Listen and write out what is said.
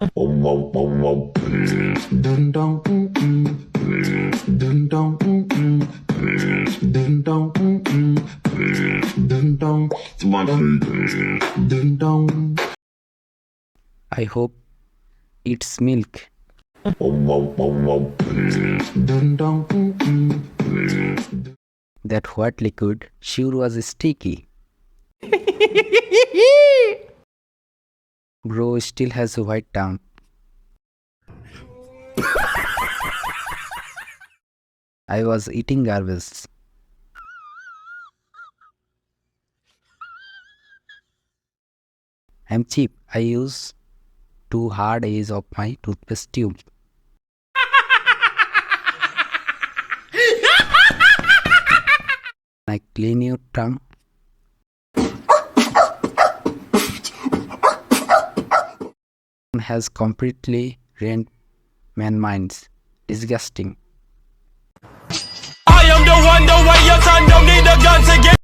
Dun dong dun dong dun dong dun dong dun dong. I hope it's milk. Dun dong. That white liquid sure was sticky. Bro still has a white tongue. I was eating garbage. I'm cheap. I use two hard edges of my toothpaste tube. I clean your tongue. Has completely ruined man's minds. Disgusting. I am the one, the way your son don't need a gun to get